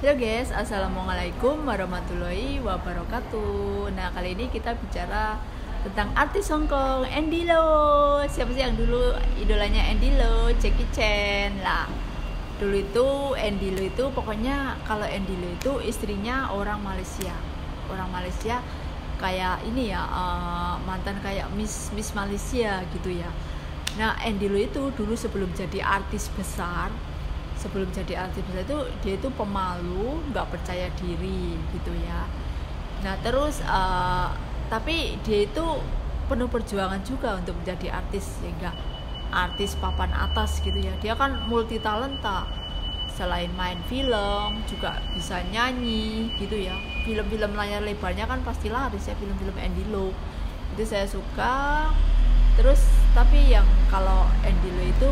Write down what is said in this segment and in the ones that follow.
Halo guys, assalamualaikum warahmatullahi wabarakatuh. Nah, kali ini kita bicara tentang artis Hongkong, Andy Lau. Siapa sih yang dulu idolanya Andy Lau? Jackie Chan lah. Dulu itu Andy Lau itu pokoknya kalau Andy Lau itu istrinya orang Malaysia. Orang Malaysia kayak ini ya, mantan kayak Miss Malaysia gitu ya. Nah, Andy Lau itu dulu sebelum jadi artis besar itu dia itu pemalu, nggak percaya diri gitu ya. Nah terus tapi dia itu penuh perjuangan juga untuk menjadi artis, sehingga artis papan atas gitu ya. Dia kan multi talenta, selain main film juga bisa nyanyi gitu ya. Film-film layar lebarnya kan pasti laris ya, film-film Andy Lau itu saya suka. Terus tapi yang kalau Andy Lau itu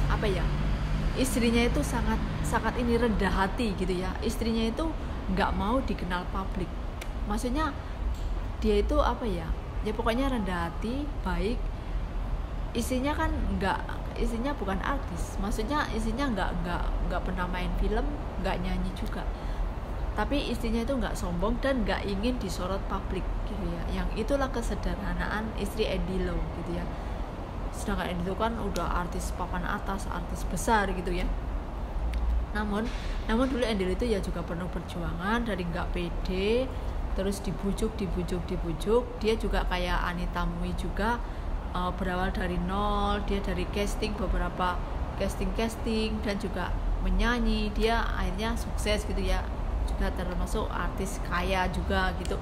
apa ya, istrinya itu sangat ini rendah hati gitu ya. Istrinya itu nggak mau dikenal publik, maksudnya dia itu apa ya, ya pokoknya rendah hati, baik. Istrinya kan istrinya bukan artis, maksudnya istrinya nggak pernah main film, nggak nyanyi juga, tapi istrinya itu nggak sombong dan nggak ingin disorot publik gitu ya. Yang itulah kesederhanaan istri Andy Lau gitu ya. Sedangkan itu kan udah artis papan atas, artis besar gitu ya. Namun dulu Andy Lau itu ya juga penuh perjuangan, dari nggak pede, terus dibujuk. Dia juga kayak Anita Mui juga, berawal dari nol. Dia dari beberapa casting dan juga menyanyi. Dia akhirnya sukses gitu ya, juga termasuk artis kaya juga gitu,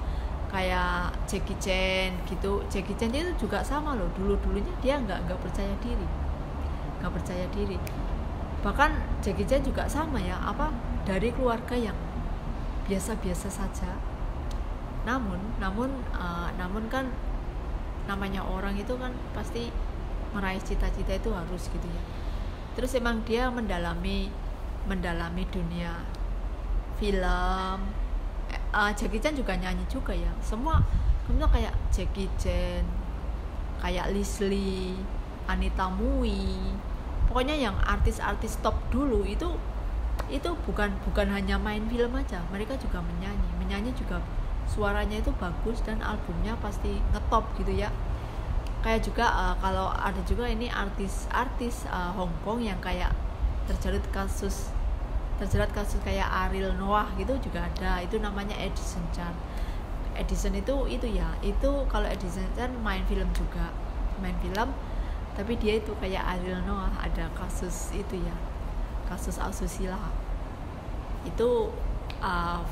kayak Jackie Chan gitu. Jackie Chan itu juga sama loh, dulunya dia nggak percaya diri. Bahkan Jackie Chan juga sama ya, dari keluarga yang biasa saja. Namun kan namanya orang itu kan pasti meraih cita-cita itu harus gitu ya. Terus emang dia mendalami dunia film. Jackie Chan juga nyanyi juga ya. Semua kayak Jackie Chan, kayak Leslie, Anita Mui, pokoknya yang artis-artis top dulu itu bukan hanya main film aja, mereka juga menyanyi juga, suaranya itu bagus dan albumnya pasti ngetop gitu ya. Kayak juga kalau ada juga ini artis Hong Kong yang kayak terjerat kasus kayak Ariel Noah gitu juga ada. Itu namanya Edison Chan. Edison itu ya, itu kalau Edison Chan main film, tapi dia itu kayak Ariel Noah, ada kasus itu ya, kasus asusila. Itu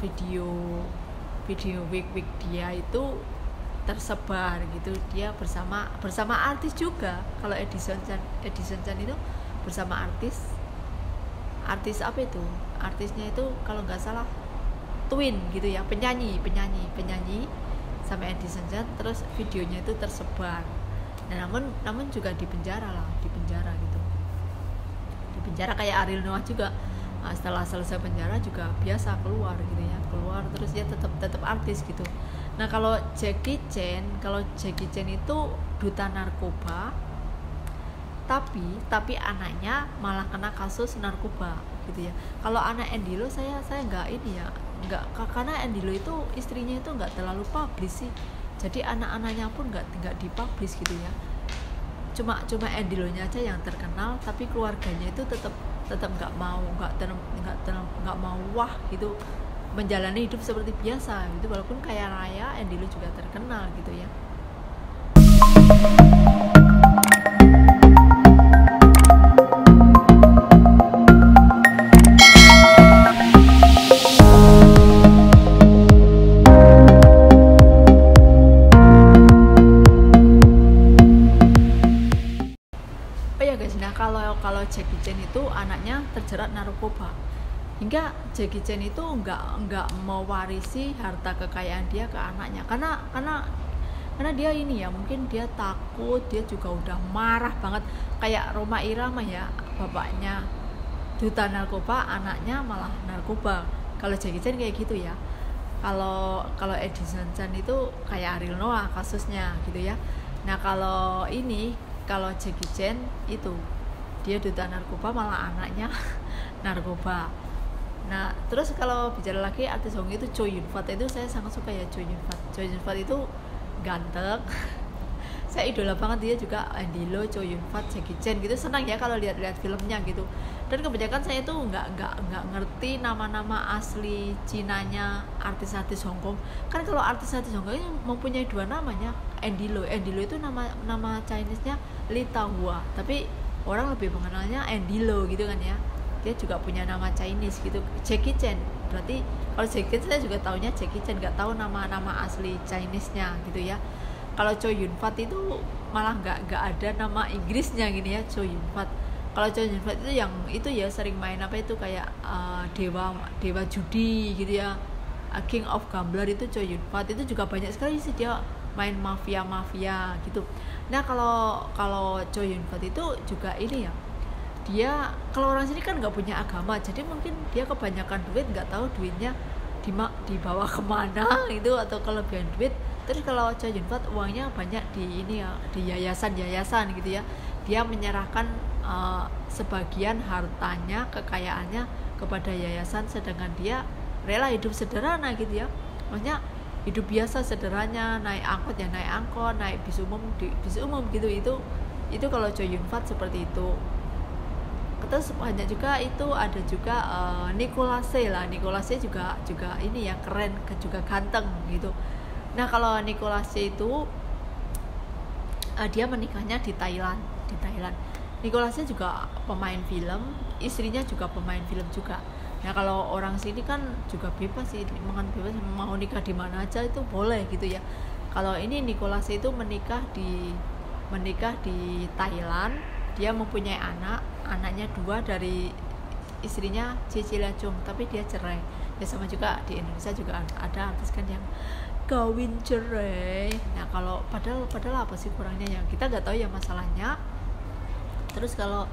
video week dia itu tersebar gitu. Dia bersama artis juga. Kalau Edison Chan itu bersama artis apa itu, artisnya itu kalau nggak salah twin gitu ya, penyanyi sama Edison Chan. Terus videonya itu tersebar. Nah, namun juga di penjara gitu, di penjara kayak Ariel Noah juga. Nah, setelah selesai penjara juga biasa keluar terus dia tetap artis gitu. Nah, kalau Jackie Chan itu duta narkoba, tapi anaknya malah kena kasus narkoba gitu ya. Kalau anak Andy Lau saya nggak ini ya, nggak, karena Andy Lau itu istrinya itu nggak terlalu publish sih, jadi anak-anaknya pun nggak dipublish gitu ya. Cuma Andy Lau-nya aja yang terkenal, tapi keluarganya itu tetap nggak mau wah gitu, menjalani hidup seperti biasa gitu. Walaupun kaya raya, Andy Lau juga terkenal gitu ya. Kalau Jackie Chan itu anaknya terjerat narkoba, hingga Jackie Chan itu nggak mewarisi harta kekayaan dia ke anaknya, karena dia ini ya, mungkin dia takut. Dia juga udah marah banget, kayak Rhoma Irama ya, bapaknya duta narkoba, anaknya malah narkoba. Kalau Jackie Chan kayak gitu ya. Kalau Edison Chan itu kayak Ariel Noah kasusnya gitu ya. Nah, kalau Jackie Chan itu dia duta narkoba, malah anaknya narkoba. Nah terus kalau bicara lagi artis Hong itu Chow Yun Fat, itu saya sangat suka ya Chow Yun Fat. Chow Yun Fat itu ganteng. Saya idola banget dia juga, Andy Lau, Chow Yun Fat, Jackie Chan gitu, senang ya kalau lihat-lihat filmnya gitu. Dan kebanyakan saya tuh nggak ngerti nama-nama asli Cinanya artis-artis Hong Kong. Kan kalau artis-artis Hong Kong ini mempunyai dua namanya, Andy Lau itu nama Chinese-nya Li Tahua, tapi orang lebih mengenalnya Andy Lau gitu kan ya. Dia juga punya nama Chinese gitu. Jackie Chan, berarti kalau Jackie Chan saya juga taunya Jackie Chan, nggak tahu nama-nama asli Chinese-nya gitu ya. Kalau Chow Yun Fat itu malah nggak ada nama Inggrisnya gini ya, Chow Yun Fat. Kalau Chow Yun Fat itu yang itu ya sering main apa itu kayak dewa judi gitu ya, King of Gambler itu Chow Yun Fat. Itu juga banyak sekali sih dia main mafia gitu. Nah kalau Chow Yun Fat itu juga ini ya, dia kalau orang sini kan nggak punya agama, jadi mungkin dia kebanyakan duit, nggak tahu duitnya dibawa kemana itu, atau kelebihan duit. Terus kalau Chow Yun Fat uangnya banyak di ini ya, di yayasan gitu ya. Dia menyerahkan sebagian hartanya, kekayaannya kepada yayasan, sedangkan dia rela hidup sederhana gitu ya. Maksudnya hidup biasa sederhana, naik angkot ya naik angkot, naik bis umum gitu. Itu kalau Chow Yun Fat seperti itu. Terus banyak juga itu, ada juga Nicolas Tse juga ini ya, keren juga ganteng gitu. Nah kalau Nicolas Tse itu dia menikahnya di Thailand. Nicolas Tse juga pemain film, istrinya juga pemain film juga. Nah kalau orang sini kan juga bebas sih, bebas mau nikah di mana aja itu boleh gitu ya. Kalau ini Nicolas Tse itu menikah di Thailand. Dia mempunyai anaknya 2 dari istrinya Cecilia Chung, tapi dia cerai. Ya sama juga di Indonesia juga ada artis kan yang kawin cerai. Nah kalau padahal apa sih kurangnya, yang kita nggak tahu ya masalahnya. Terus kalau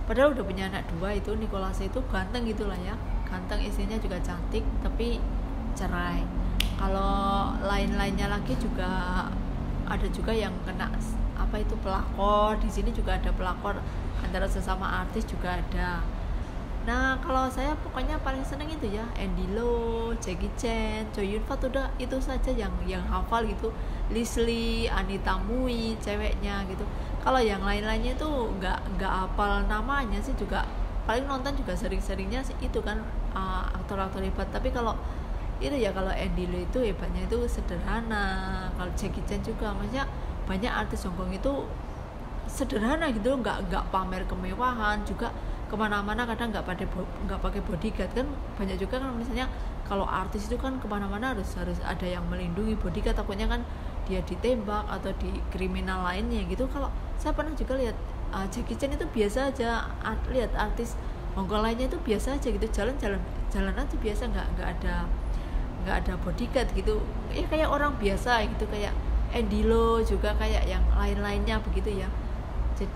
padahal udah punya anak 2 itu, Nicolas itu ganteng gitulah ya, ganteng, istrinya juga cantik, tapi cerai. Kalau lainnya lagi juga ada juga yang kena apa itu pelakor. Di sini juga ada pelakor antara sesama artis juga ada. Nah kalau saya pokoknya paling seneng itu ya Andy Lau, Jackie Chan, Chow Yun Fat, udah itu saja yang hafal gitu. Leslie, Anita Mui ceweknya gitu. Kalau yang lainnya itu nggak hafal namanya sih, juga paling nonton juga sering-seringnya sih itu kan aktor-aktor hebat. Tapi kalau itu ya, kalau Andy Lau itu hebatnya itu sederhana. Kalau Jackie Chan juga, maksudnya banyak artis Hongkong itu sederhana gitu, nggak pamer kemewahan, juga kemana-mana kadang nggak pakai bodyguard kan. Banyak juga kan misalnya kalau artis itu kan kemana-mana harus ada yang melindungi bodyguard, takutnya kan dia ditembak atau di kriminal lainnya gitu. Kalau saya pernah juga lihat Jackie Chan itu biasa aja, lihat artis Hongkong lainnya itu biasa aja gitu, jalan aja biasa, nggak ada bodyguard gitu ya, kayak orang biasa gitu. Kayak Andy Lau juga kayak yang lainnya begitu ya. Jadi,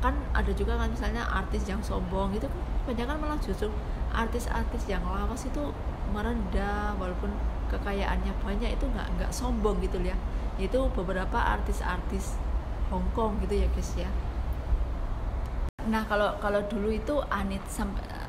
kan ada juga kan misalnya artis yang sombong gitu kan, kebanyakan malah justru artis-artis yang lawas itu merendah, walaupun kekayaannya banyak itu nggak sombong gitu ya. Itu beberapa artis-artis Hong Kong gitu ya guys ya. Nah kalau dulu itu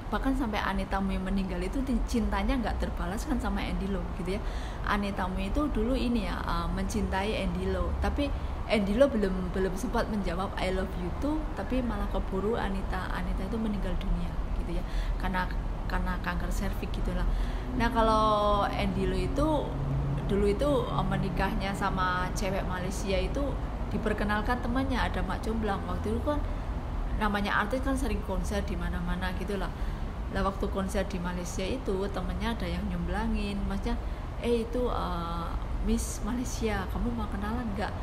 bahkan sampai Anita Mui meninggal itu cintanya nggak terbalas kan sama Andy Lau gitu ya. Anita Mui itu dulu ini ya mencintai Andy Lau, tapi Andy Lau belum sempat menjawab I love you tuh, tapi malah keburu Anita itu meninggal dunia gitu ya, karena kanker serviks gitulah. Nah kalau Andy Lau itu dulu itu menikahnya sama cewek Malaysia itu diperkenalkan temannya, ada Mak Comblang. Waktu itu kan namanya artis kan sering konser di mana-mana gitulah. Lah waktu konser di Malaysia itu temennya ada yang nyomblangin, maksudnya itu Miss Malaysia, kamu mau kenalan nggak?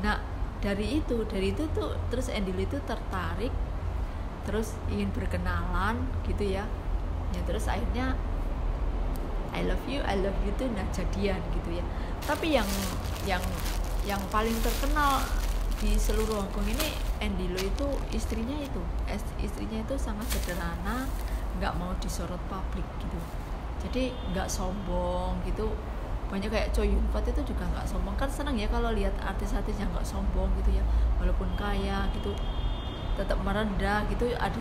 Nah dari itu tuh terus Andy Lau itu tertarik, terus ingin berkenalan gitu ya. Ya terus akhirnya I love you tuh nah jadian gitu ya. Tapi yang paling terkenal di seluruh Hongkong ini Andy Lau itu istrinya itu sangat sederhana, nggak mau disorot publik gitu, jadi nggak sombong gitu. Banyak kayak Chow Yun Fat itu juga nggak sombong kan, senang ya kalau lihat artis-artis yang nggak sombong gitu ya, walaupun kaya gitu tetap merendah gitu. Ada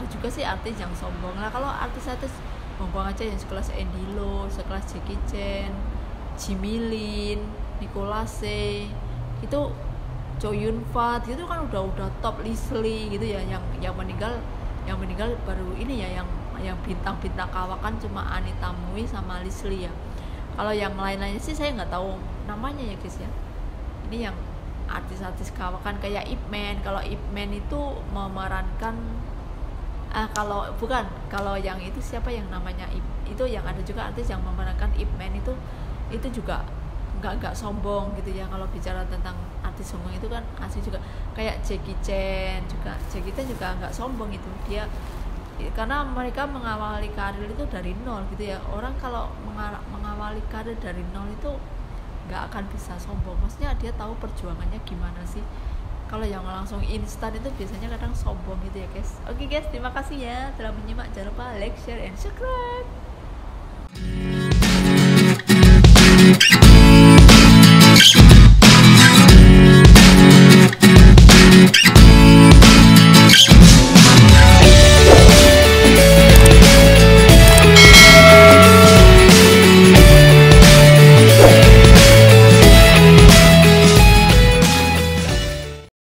juga sih artis yang sombong lah. Kalau artis-artis Bang aja yang sekelas Andy Lau, sekelas Jackie Chan, Jimmy Lin, Nicholas itu Chow Yun Fat itu kan udah top. Leslie gitu ya, yang meninggal baru ini ya, yang bintang-bintang kawakan cuma Anita Mui sama Leslie ya. Kalau yang lain-lainnya sih saya nggak tahu namanya ya guys ya. Ini yang artis-artis kawakan kayak Ip Man. Kalau Ip Man itu memerankan kalau yang itu siapa yang namanya itu yang ada juga artis yang memerankan Ip Man itu juga nggak sombong gitu ya. Kalau bicara tentang artis sombong itu kan asli juga kayak Jackie Chan juga nggak sombong itu dia, karena mereka mengawali karir itu dari nol gitu ya. Orang kalau mengawali karir dari nol itu nggak akan bisa sombong, maksudnya dia tahu perjuangannya gimana sih. Kalau yang langsung instan itu biasanya kadang sombong gitu ya guys. Oke guys, terima kasih ya telah menyimak. Jangan lupa like, share, and subscribe.